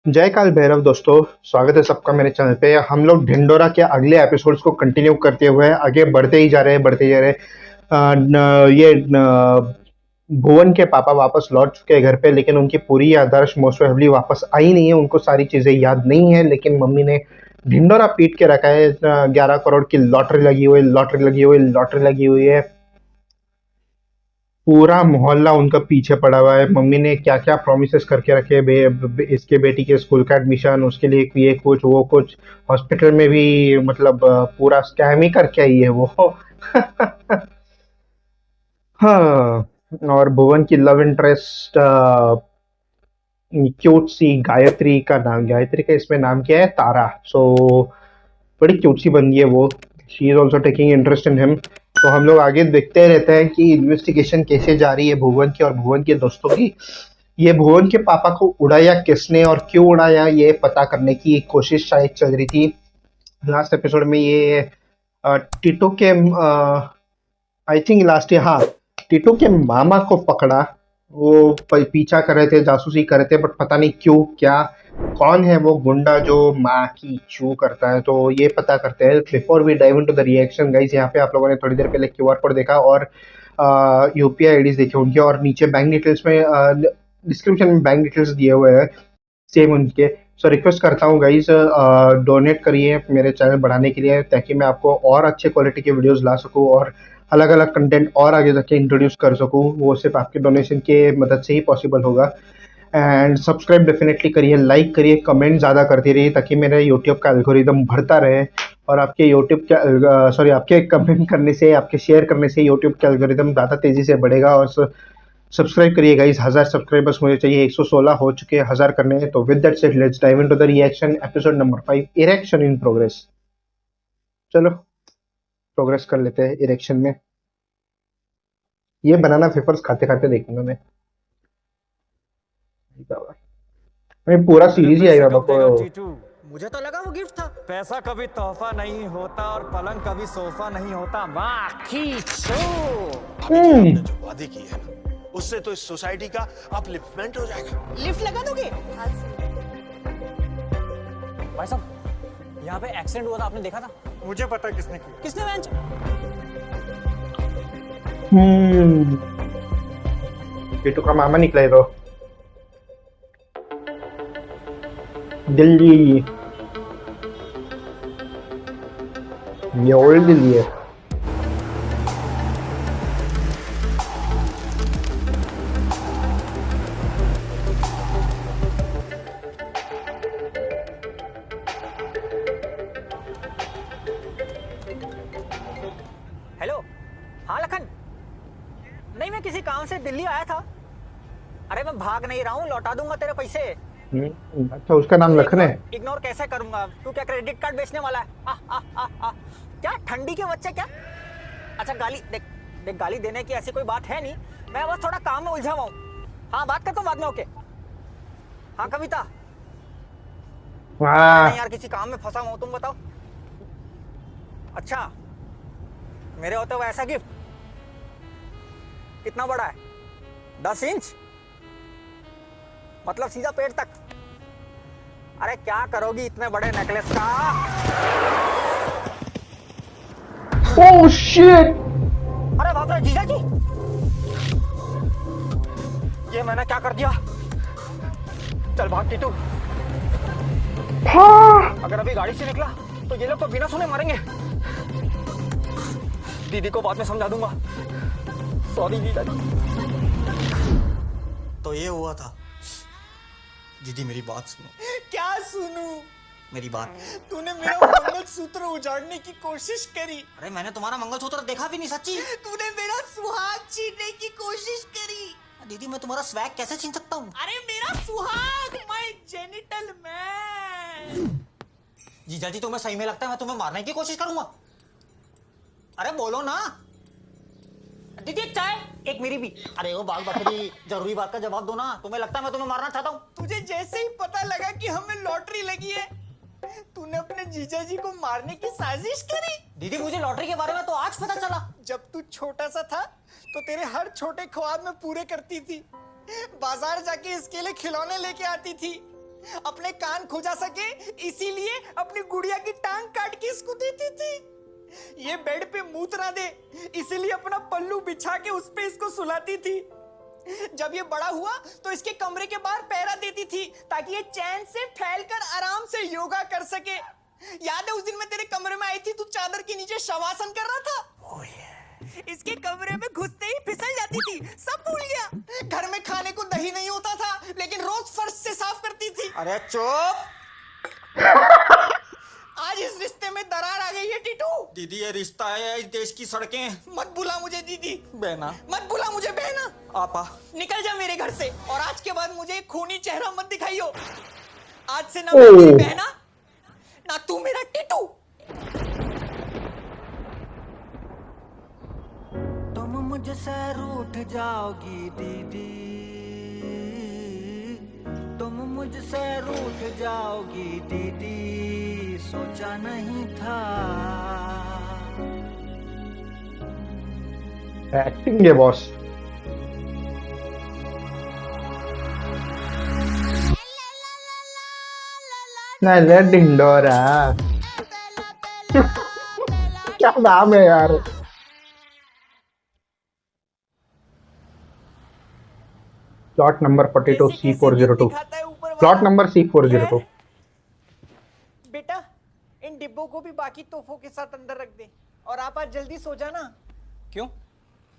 जय काल भैरव दोस्तों। स्वागत है सबका मेरे चैनल पे। हम लोग ढिंडोरा के अगले एपिसोड्स को कंटिन्यू करते हुए आगे बढ़ते ही जा रहे हैं बढ़ते ही जा रहे हैं। भुवन के पापा वापस लौट चुके हैं घर पे, लेकिन उनकी पूरी याददाश्त मोस्ट प्रोबेबली वापस आई नहीं है। उनको सारी चीजें याद नहीं है, लेकिन मम्मी ने ढिंडोरा पीट के रखा है। 11 करोड़ की लॉटरी लगी हुई, लॉटरी लगी हुई, लॉटरी लगी हुई है। पूरा मोहल्ला उनका पीछे पड़ा हुआ है। मम्मी ने क्या क्या प्रोमिसेस करके रखे हैं, इसके बेटी के स्कूल का एडमिशन, उसके लिए ये कुछ वो कुछ। हॉस्पिटल में भी मतलब पूरा स्कैम ही करके आई है वो। हाँ। और भुवन की लव इंटरेस्ट क्यूट सी गायत्री का नाम, गायत्री का इसमें नाम क्या है, तारा। बड़ी क्यूट सी बन गई है वो। She is also taking interest in him. तो हम लोग आगे देखते रहते हैं कि इन्वेस्टिगेशन कैसे जा रही है भुवन की और भुवन के दोस्तों की। ये भुवन के पापा को उड़ाया किसने और क्यों उड़ाया, ये पता करने की कोशिश शायद चल रही थी। लास्ट एपिसोड में ये टीटू के आई थिंक लास्ट ईयर, हाँ, टीटू के मामा को पकड़ा। वो पीछा कर रहे थे, जासूसी कर रहे थे, बट पता नहीं क्यों क्या, कौन है वो गुंडा जो माँ की चू करता है। तो ये पता करते हैं। Before we dive into the reaction guys, यहाँ पे आप लोगों ने थोड़ी देर पहले क्यूआर कोड देखा और यूपीआई आईडीज देखे उनके, और नीचे बैंक डिटेल्स में डिस्क्रिप्शन में बैंक डिटेल्स दिए हुए हैं सेम उनके। सो रिक्वेस्ट करता हूँ गाइज, डोनेट करिए मेरे चैनल बढ़ाने के लिए, ताकि मैं आपको और अच्छे क्वालिटी के वीडियोस ला सकूँ और अलग अलग कंटेंट और आगे जाके इंट्रोड्यूस कर सकूँ। वो सिर्फ आपके डोनेशन के मदद से ही पॉसिबल होगा। एंड सब्सक्राइब डेफिनेटली करिए, लाइक करिए, कमेंट ज़्यादा करते रहिए, ताकि मेरा यूट्यूब का एल्गोरिदम बढ़ता रहे। और आपके यूट्यूब का आपके कमेंट करने से, आपके शेयर करने से यूट्यूब का एल्गोरिदम ज़्यादा तेज़ी से बढ़ेगा। और सब्सक्राइब करिए गाइस। 1000 सब्सक्राइबर्स मुझे चाहिए, 116 हो चुके हैं, 1000 करने हैं। तो with that said let's dive into the reaction, episode number 5, erection in progress. चलो प्रोग्रेस कर लेते हैं इरेक्शन में। ये बनाना पेपर्स खाते खाते देखूंगा मैं पूरा अरे सीरीज ही फिर आएगा सेटअप देगा बको। टीटू। मुझे तो लगा वो गिफ्ट था। पैसा कभी तोहफा नहीं होता और पलंग कभी सोफा नहीं होता। वाह खींचो। अभी जी आपने जो वादे किए हैं ना, उससे तो इस सोसाइटी का अपलिफ्टमेंट हो जाएगा। लिफ्ट लगा दोगे? भाई साहब, यहाँ पे एक्सीडेंट हुआ था, आपने देखा था? मुझे पता है किसने किया। किसने बेंच? बेटू का मामा निकला है तो दिल्ली, ये ओल्ड दिल्ली है। हेलो, हाँ लखन। नहीं, मैं किसी काम से दिल्ली आया था। अरे मैं भाग नहीं रहा हूँ, लौटा दूंगा तेरे पैसे। अच्छा, उसका नाम लखन है। इग्नोर कैसे करूंगा? तू क्या क्रेडिट कार्ड बेचने वाला है? क्या ठंडी के बच्चे क्या? अच्छा गाली देख देख, गाली देने की ऐसी कोई बात है नहीं। मैं बस थोड़ा काम में उलझा हुआ हूँ। हाँ, बात करता हूँ बाद में। ओके। हाँ कविता। नहीं यार, किसी काम में फंसा हुआ हूँ, तुम बताओ। अच्छा, मेरे होते हुए ऐसा गिफ्ट कितना बड़ा है? 10 इंच? मतलब सीधा पेट तक? अरे क्या करोगी इतने बड़े नेकलेस का? Oh shit! अरे बाप रे जीजा जी, ये मैंने क्या कर दिया? चल भाग टीटू। अगर अभी गाड़ी से निकला तो ये लोग तो बिना सुने मारेंगे। दीदी को बाद में समझा दूंगा। सॉरी जीजा जी। तो ये हुआ था। दीदी मेरी बात सुनो। क्या सुनूं? मेरी बात। तूने मेरा मंगलसूत्र उजाड़ने की कोशिश करी। अरे मैंने तुम्हारा मंगलसूत्र देखा भी नहीं, सच्ची। तूने मेरा सुहाग छीनने की कोशिश करी। दीदी मैं तुम्हारा स्वैग कैसे छीन सकता हूँ? अरे मेरा सुहाग, माय जेनिटल मैन। जीजा जी तुम्हें सही में लगता है मैं तुम्हें मारने की कोशिश करूंगा? अरे बोलो ना। दीदी एक चाय, एक मेरी भी। अरे ओ बाल बकरी, जरूरी बात का जवाब दो ना। तुम्हें लगता है मैं तुम्हें मारना चाहता हूँ? तुझे जैसे ही पता लगा कि हमें लॉटरी लगी है, तूने अपने जीजा जी को मारने की साजिश करी। दीदी मुझे लॉटरी के बारे में तो आज पता चला। जब तू छोटा सा था तो तेरे हर छोटे ख्वाब में पूरे करती थी। बाजार जाके इसके लिए खिलौने लेके आती थी। अपने कान खुजा सके इसीलिए अपनी गुड़िया की टांग काट के इसको देती थी। ये बेड पे मूत्र ना दे इसीलिए अपना पल्लू बिछा के उस पे इसको सुलाती थी। जब ये बड़ा हुआ तो इसके कमरे के बाहर पैरा देती थी ताकि ये चैन से फैलकर आराम से योगा कर सके। याद है उस दिन मैं तेरे कमरे में आई थी, तू चादर के नीचे शवासन कर रहा था। इसके कमरे में घुसते ही फिसल जाती थी, सब भूल गया। घर में खाने को दही नहीं होता था लेकिन रोज फर्श से साफ करती थी। अरे चुप। आज इस रिश्ते में दरार आ गई है टीटू। दीदी ये रिश्ता है, इस देश की सड़कें। मत बुला मुझे दीदी, बहना मत बुला मुझे बहना। आपा निकल जा मेरे घर से और आज के बाद मुझे खूनी चेहरा मत दिखाइयो। आज से ना मैं तेरी बहना ना तू मेरा टीटू। तुम मुझसे रूठ जाओगी दीदी, तुम मुझसे रूठ जाओगी दीदी, सोचा नहीं था। एक्टिंग है बॉस। नैले ढिंडोरा क्या नाम है यार। Plot number 42 C402। Plot number C402। बेटा इन डिब्बों को भी बाकी तोहफों के साथ अंदर रख दे और आप आज जल्दी सो जाना। क्यों?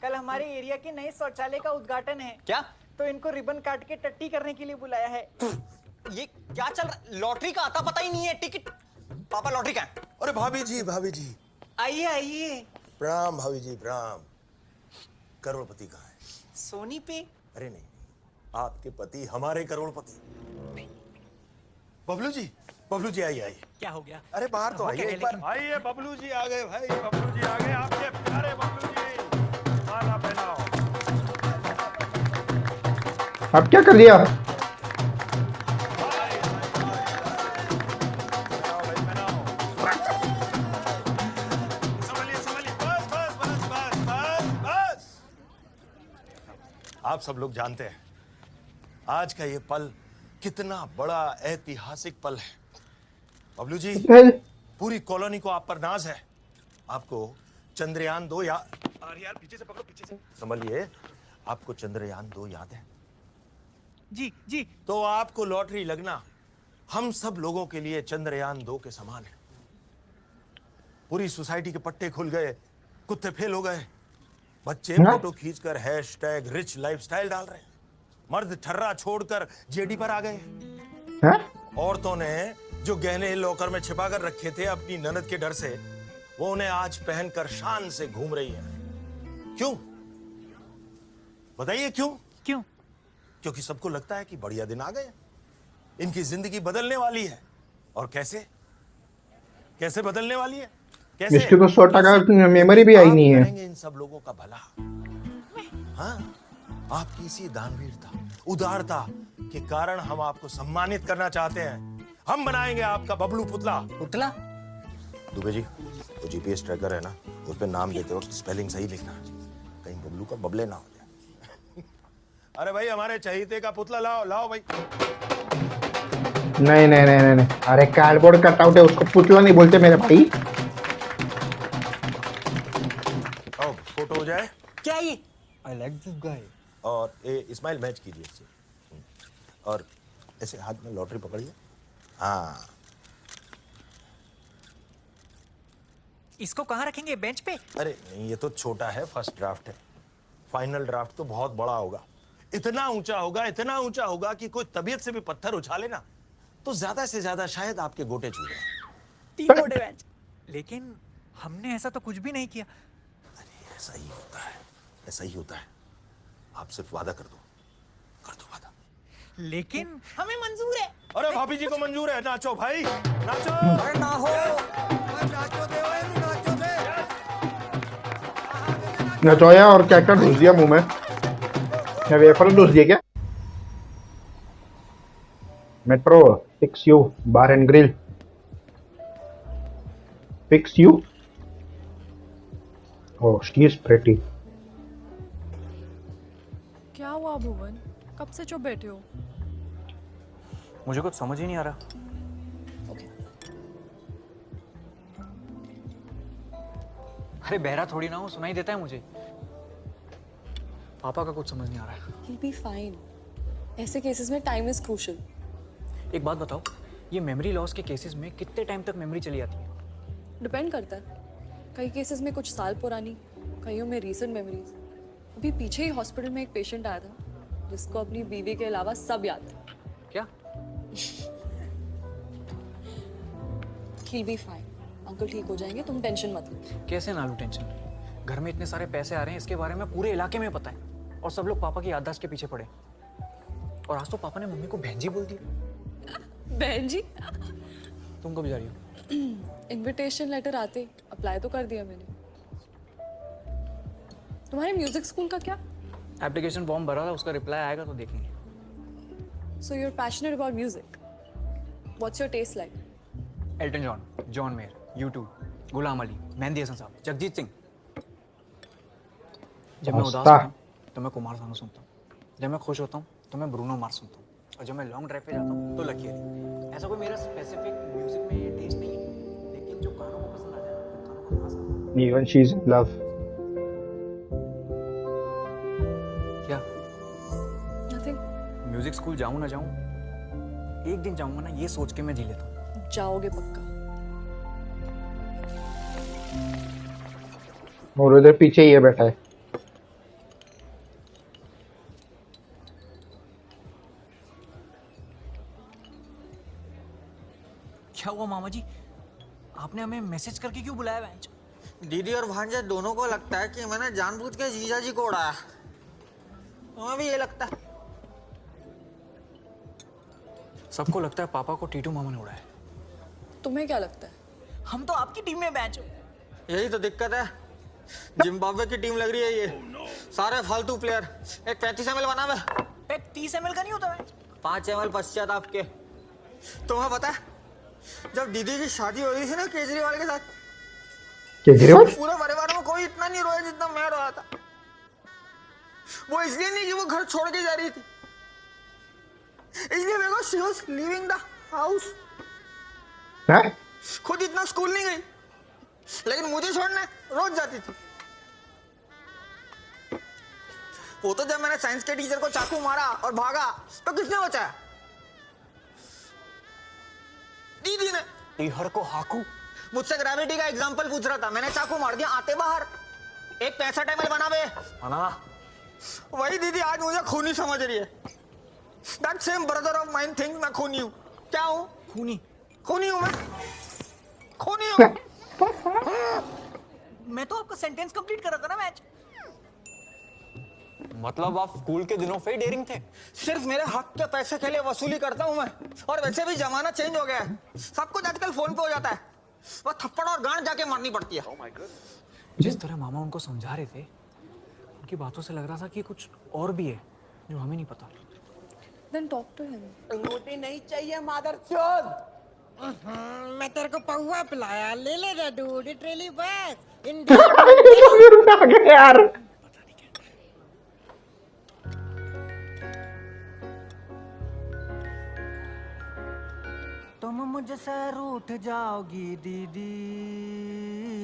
कल हमारे एरिया के नए शौचालय का उद्घाटन है। क्या? तो इनको रिबन काट के टट्टी करने के लिए बुलाया है। ये क्या चल रहा? लॉटरी का आता पता ही नहीं है। टिकट पापा लॉटरी का है। अरे भाभी जी आइए आइए। प्रणाम भाभी जी प्रणाम। करोड़पति कहाँ है? सोनी पे। अरे नहीं, आपके पति हमारे करोड़पति। बबलू जी आइए। क्या हो गया? अरे बाहर तो आइए एक बार। आइए बबलू जी आ गए भाई, बबलू जी आ गए, आपके प्यारे बबलू जी। माला पहनाओ। अब क्या कर दिया? आप सब लोग जानते हैं आज का ये पल कितना बड़ा ऐतिहासिक पल है। बबलू जी पूरी कॉलोनी को आप पर नाज है। आपको चंद्रयान 2 यार पीछे से पकड़ो, पीछे से संभलिए। आपको चंद्रयान 2 याद है? जी। तो आपको लॉटरी लगना हम सब लोगों के लिए चंद्रयान 2 के समान है। पूरी सोसाइटी के पट्टे खुल गए, कुत्ते फेल हो गए, बच्चे फोटो खींचकर हैशटैग रिच लाइफस्टाइल डाल रहे हैं, मर्द ठर्रा छोड़कर जेडी पर आ गए। औरतों ने जो गहने लॉकर में छिपा कर रखे थे अपनी ननद के डर से, वो उन्हें आज पहनकर शान से घूम रही हैं। क्यों बताइए क्यों? क्योंकि सबको लगता है कि बढ़िया दिन आ गए, इनकी जिंदगी बदलने वाली है। और कैसे बदलने वाली है? कैसे? इसकी तो 100% मेमोरी भी आई नहीं है। करेंगे इन सब लोगों का भला। हाँ, आपकी इसी दानवीरता, उदारता के कारण हम आपको सम्मानित करना चाहते हैं। हम बनाएंगे आपका बबलू पुतला। दुबे जी, वो जीपीएस ट्रैकर है ना, उस पे नाम देते वक्त स्पेलिंग सही लिखना, कहीं बबलू का बबले ना हो जाए। अरे भाई हमारे चहीते का पुतला लाओ भाई। नहीं। अरे कार्डबोर्ड कटआउट है, उसको पुतला नहीं बोलते मेरे भाई। आओ फोटो हो जाए। क्या ये? I like this guy. और स्माइल मैच कीजिए इससे। और ऐसे हाथ में लॉटरी पकड़िए। हाँ, इसको कहाँ रखेंगे? बेंच पे? अरे नहीं, ये तो छोटा है, फर्स्ट ड्राफ्ट है। फाइनल ड्राफ्ट तो बहुत बड़ा होगा, इतना ऊंचा होगा कि कोई तबीयत से भी पत्थर उछाले ना तो ज्यादा से ज्यादा शायद आपके गोटे छू जाए। 3 गोटे बेंच। लेकिन हमने ऐसा तो कुछ भी नहीं किया। अरे ऐसा ही होता है। आप सिर्फ वादा कर दो वादा। लेकिन हमें मंजूर है। अरे भाभी जी को मंजूर है, नाचो भाई नाचो। अरे ना हो। नचोया और क्या घुस दिया मुंह में? क्या वेफर घुस दिया क्या? Metro 6U bar and grill. 6U। Oh, she is pretty. क्या हुआ भुवन, कब से चुप बैठे हो? मुझे कुछ समझ ही नहीं आ रहा। ओके अरे बहरा थोड़ी ना हूँ, सुनाई देता है मुझे। पापा का कुछ समझ नहीं आ रहा है। he'll be fine. ऐसे केसेस में टाइम इज क्रूशियल. एक बात बताओ, ये मेमोरी लॉस के केसेस में कितने टाइम तक मेमोरी चली जाती है? डिपेंड करता है. कई केसेस में कुछ साल पुरानी, कईयों में रीसेंट मेमोरीज. अभी पीछे ही हॉस्पिटल में एक पेशेंट आया था जिसको अपनी बीवी के अलावा सब याद था. क्या? he'll be fine. अंकल ठीक हो जाएंगे, तुम टेंशन मत लो. कैसे ना लूं टेंशन? घर में इतने सारे पैसे आ रहे हैं, इसके बारे में पूरे इलाके में पता है, और सब लोग पापा की याददाश्त के पीछे पड़े। और आज तो पापा ने मम्मी को बहन जी बोल दिया। बहन जी, तुम कब जा रही हो? इनविटेशन लेटर आते अप्लाई तो कर दिया मैंने. तुम्हारे म्यूजिक स्कूल का क्या? एप्लीकेशन फॉर्म भरा था, उसका रिप्लाई आएगा तो देखेंगे। So you're passionate about music. What's your taste like? Elton John, John Mayer, U2, Ghulam Ali, Mehdi Hassan sahab, Jagjit Singh. जब मैं उदास होता हूँ तो मैं कुमार सानू सुनता हूँ, जब मैं खुश होता हूँ तो मैं ब्रूनो मार्स सुनता हूँ, और जब मैं लॉन्ग ड्राइव पे जाता हूँ तो लकी अली। ऐसा कोई मेरा स्पेसिफिक म्यूजिक में टेस्ट नहीं है, लेकिन जो गानों को पसंद आ जाए उन गानों को गा सकता हूँ। Even she's in love. क्या? Nothing. म्यूजिक स्कूल जाऊँ ना जाऊँ, एक दिन जाऊँगा ना, ये सोच के मैं जी लेता हूँ। जाओगे पक्का. और उधर पीछे ये बैठा है. क्या हुआ मामा जी, आपने हमें मैसेज करके क्यों बुलाया? बेंच दीदी और भांजा दोनों को लगता है कि मैंने जानबूझ के जीजा जी को उड़ाया. तुम्हें भी ये लगता है? सबको लगता है पापा को टीटू मामा ने उड़ाया। तुम्हें क्या लगता है? हम तो आपकी टीम में बैच। यही तो दिक्कत है. जिम्बाब्वे की टीम लग रही है ये. सारे फालतू प्लेयर. एक 35 ml बना हुआ है. एक 30 ml का नहीं होता बेंच। 5 ml पश्चात आपके. तुम्हें पता है जब दीदी की शादी हो रही थी ना केजरीवाल के साथ, केजरीवाल? पूरे परिवार में कोई इतना नहीं रोया जितना मैं रोया था. वो इसलिए नहीं कि वो घर छोड़ के जा रही थी, इसलिए because she was leaving the house. हैं? खुद इतना स्कूल नहीं गई, लेकिन मुझे छोड़ने रोज जाती थी. वो तो जब मैंने साइंस के टीचर को चाकू मारा और भागा तो किसने बचाया? दीदी ने. टीहर को हाकू। मुझसे ग्रेविटी का एग्जांपल पूछ रहा था, मैंने चाकू मार दिया आते बाहर. एक 65 ml बना बे. वही दीदी आज मुझे खूनी समझ रही है. That same brother of mine think मैं खूनी हूँ. क्या हूँ? खूनी? खूनी हूँ मैं. खूनी हूँ. मैं तो आपका सेंटेंस कंप्लीट कर रहा था ना मैच। मतलब आप स्कूल के दिनों से ही डेयरिंग थे? सिर्फ मेरे हक के पैसे के लिए वसूली करता हूँ मैं. और वैसे भी जमाना चेंज हो गया है, सब कुछ आजकल फोन पे हो जाता है. वो थप्पड़ और गांड जाके मारनी पड़ती है. जिस तरह मामा उनको समझा रहे थे, उनकी बातों से लग रहा था कि कुछ और भी है जो हमें नहीं पता। Then talk to him. रोटी नहीं चाहिए मादरचोद. मैं तेरे को पौवा पिलाया, ले ले रे दूध. ट्रेली बस आ गया यार. तुम मुझसे रूठ जाओगी दीदी,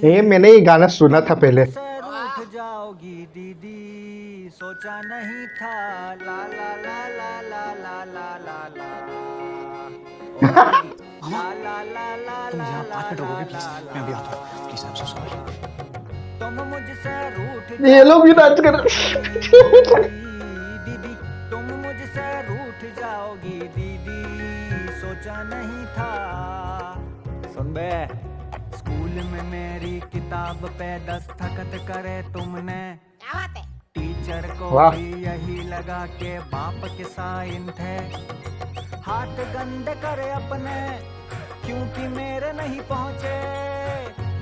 ये मैंने ये गाना सुना था पहले. रूठ जाओगी दीदी, सोचा नहीं था ला ला ला ला ला ला ला ला ला तुम यहाँ 5 मिनट रुकोगे प्लीज? मैं अभी आता हूँ. Please, I am so sorry. तुम मुझसे रूठ ये लोग भी नाच कर. दीदी, तुम मुझसे रूठ जाओगी दीदी, सोचा नहीं था. सुन बे, स्कूल में मेरी किताब पे दस्तखत करे तुमने, टीचर को वाह. भी यही लगा के बाप के साइन थे. हाथ गंदे करे अपने क्योंकि मेरे नहीं पहुंचे,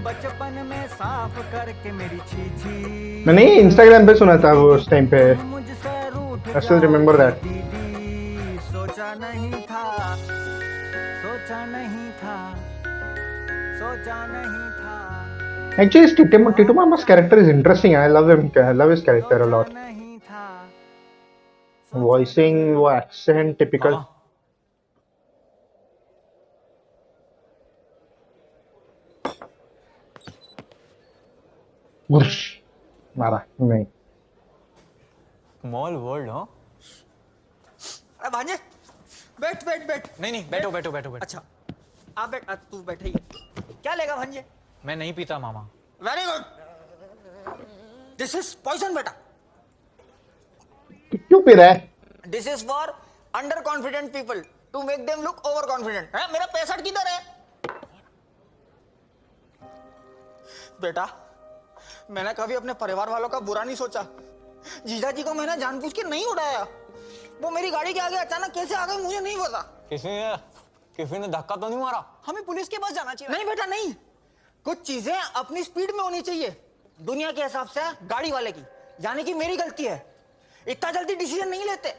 बचपन में साफ करके मेरी छी. मैंने इंस्टाग्राम पे सुना था वो उस टाइम पे. मुझसे रूठ I still remember that. दीदी, सोचा नहीं था, सोचा नहीं था, सोचा नहीं था. Actually, Titu Mama's character is interesting. I love him. I love his character a lot. नहीं था. Voicing, वो accent, typical. मामा, वुश, मारा नहीं। स्मॉल वर्ल्ड हाँ। अरे भांजे बैठ बैठ बैठ। नहीं नहीं बैठो बैठो बैठो बैठो। अच्छा आप बैठ, तू बैठे ही। क्या लेगा भांजे? मैं नहीं पीता मामा। Very good. This is poison बेटा। क्यों पी रहा है? This is for under confident people to make them look over confident. है मेरा 65 किधर है? बेटा मैंने कभी अपने परिवार वालों का बुरा नहीं सोचा। जीजा जी को मैंने जानबूझ के नहीं उड़ाया। वो मेरी गाड़ी के आगे अचानक कैसे आ गई मुझे नहीं पता। किसी ने धक्का तो नहीं मारा? हमें पुलिस के पास जाना चाहिए। नहीं बेटा नहीं, कुछ चीजें अपनी स्पीड में होनी चाहिए दुनिया के हिसाब से गाड़ी वाले की। यानी कि मेरी गलती है, इतना जल्दी डिसीजन नहीं लेते।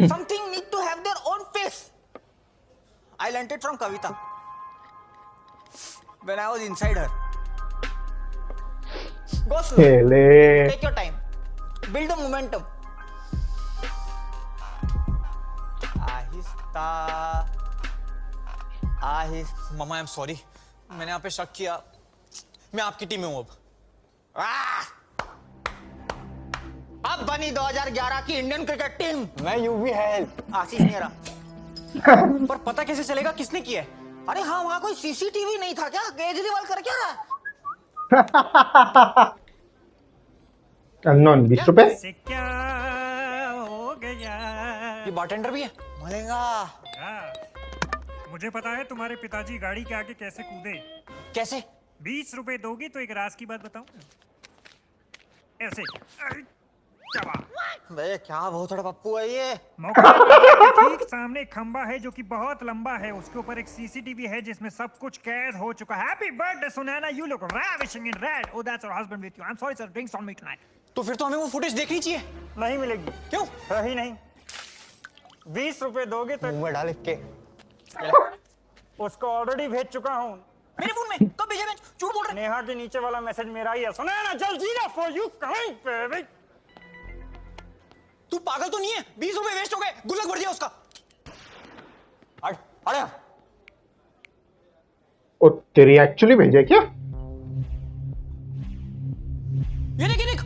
Something need to have their own pace. I learned it from Kavita when I was inside her. Go slow, Haley take your time, build the momentum. आहिस्ता आहिस्ता। मामा आई एम सॉरी, मैंने आप पे शक किया। मैं आपकी टीम में हूं अब। अब बनी 2011 की इंडियन क्रिकेट टीम। मैं यूवी है। आशीष मेरा। पर पता कैसे चलेगा किसने किया है? अरे हाँ वहां कोई सीसीटीवी नहीं था क्या? केजरीवाल कर क्या रहा है? अननोन 20 रुपए। से क्या हो गया? ये बारटेंडर भी है। मलेगा हाँ, मुझे पता है तुम्हारे पिताजी गाड़ी के आगे कैसे कूदे। कैसे? 20 रुपए दोगी तो एक राज की बात बताऊं? ऐसे अरे, चबा। बे क्या बहुत बड़ा पप्पू है ये। मौका के ठीक सामने एक खंबा है जो कि बहुत लंबा है। उसके ऊपर एक सीसीटीवी है जिसमें सब कुछ कैद हो चुका है। Happy birthday Sunaina, you look ravishing in red. Oh, that's our husband with you. I'm sorry sir, drinks on me tonight. तो फिर तो हमें वो फुटेज देखनी चाहिए। नहीं मिलेगी। क्यों? रही नहीं। 20 रुपए दोगे तो मुंह में डाल के। उसको ऑलरेडी भेज चुका हूँ। मेरे फोन में कब भेजा? मैं झूठ बोल रहा नेहा के नीचे वाला मैसेज मेरा ही है। सुनैना जल्दी ना फॉर यू कमिंग बेबी। तू पागल तो नहीं है? 20 रुपए वेस्ट हो गए, गुल्लक भर दिया उसका। हट हट। ओ तेरी एक्चुअली भेजा क्या? ये देख ये देख।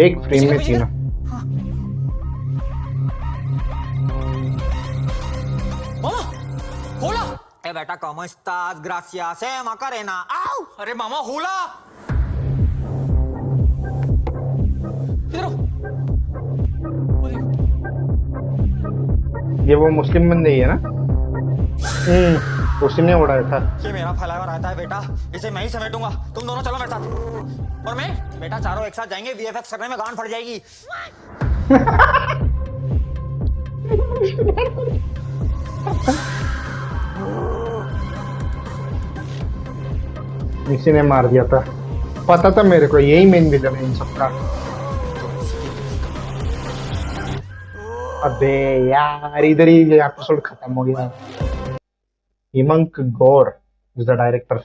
एक फ्रेम में तीनों। मामा होला। ए बेटा कॉम estás? Gracias, Macarena. आओ। अरे मामा होला। इधर आओ। ये वो मुस्लिम बंदे ही है ना? उसी ने उड़ाया था। ये मेरा फैला हुआ रहता है बेटा, इसे मैं ही समेटूंगा। तुम दोनों चलो मेरे साथ। और मैं बेटा चारों एक साथ जाएंगे। वीएफएक्स करने में गांड फट जाएगी। इसी ने मार दिया था, पता था मेरे को यही मेन विलन है इन सबका। अबे यार इधर ही ये एपिसोड खत्म हो गया। Hemant Gaur is the director.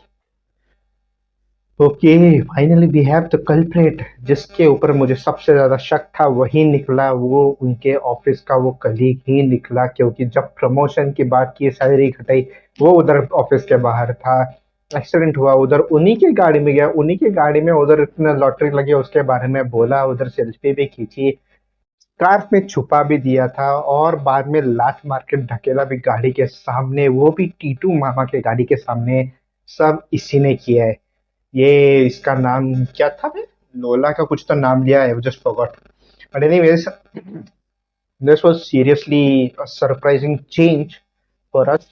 Okay finally we have the culprit. जिसके ऊपर मुझे सबसे ज्यादा शक था वही निकला। वो उनके ऑफिस का वो कलीग ही निकला, क्योंकि जब प्रमोशन की बात की, सैलरी घटाई, वो उधर ऑफिस के बाहर था। एक्सीडेंट हुआ उधर उन्हीं की गाड़ी में गया, उन्हीं की गाड़ी में उधर इतना लॉटरी लगी उसके बारे में बोला, उधर सेल्फी भी खींची, स्कार्फ में छुपा भी दिया था, और बाद में लात मार के ढकेला भी गाड़ी के सामने, वो भी टीटू मामा के गाड़ी के सामने। सब इसी ने किया है। ये इसका नाम क्या था? मैं लोला का कुछ तो नाम लिया है, just forgot. But anyways this was seriously a surprising change for us.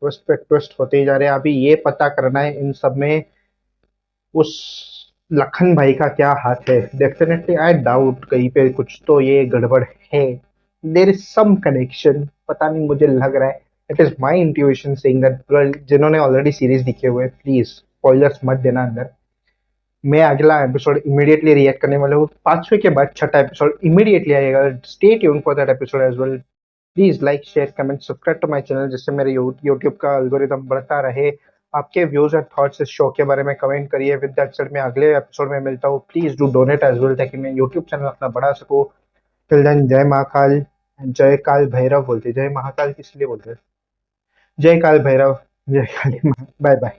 Twist पे ट्विस्ट होते ही जा रहे हैं। अभी ये पता करना है इन सब में उस लखन भाई का क्या हाथ है। डेफिनेटली आई डाउट कहीं पे कुछ तो ये गड़बड़ है। देयर इज सम कनेक्शन, पता नहीं, मुझे लग रहा है। It is my intuition saying that. जिन्होंने ऑलरेडी सीरीज देखे हुए प्लीज स्पॉयलर्स मत देना अंदर। मैं अगला एपिसोड इमीडिएटली रिएक्ट करने वाला हूँ। 5वें के बाद 6ठा एपिसोड इमीडिएटली आएगा। Stay tune for that episode as well. Please like share comment subscribe to my channel, जिससे मेरे यूट्यूब का एल्गोरिदम बढ़ता रहे। आपके व्यूज एंड थॉट्स इस शो के बारे में कमेंट करिए। विद दैट सेड मैं अगले एपिसोड में मिलता हूँ। Please do donate as well, ताकि मैं यूट्यूब चैनल अपना बढ़ा सकूँ। टिल देन जय महाकाल, जय काल भैरव बोलते, जय महाकाल किस लिए बोलते हैं? जय काल भैरव, जय काली माँ। Bye bye.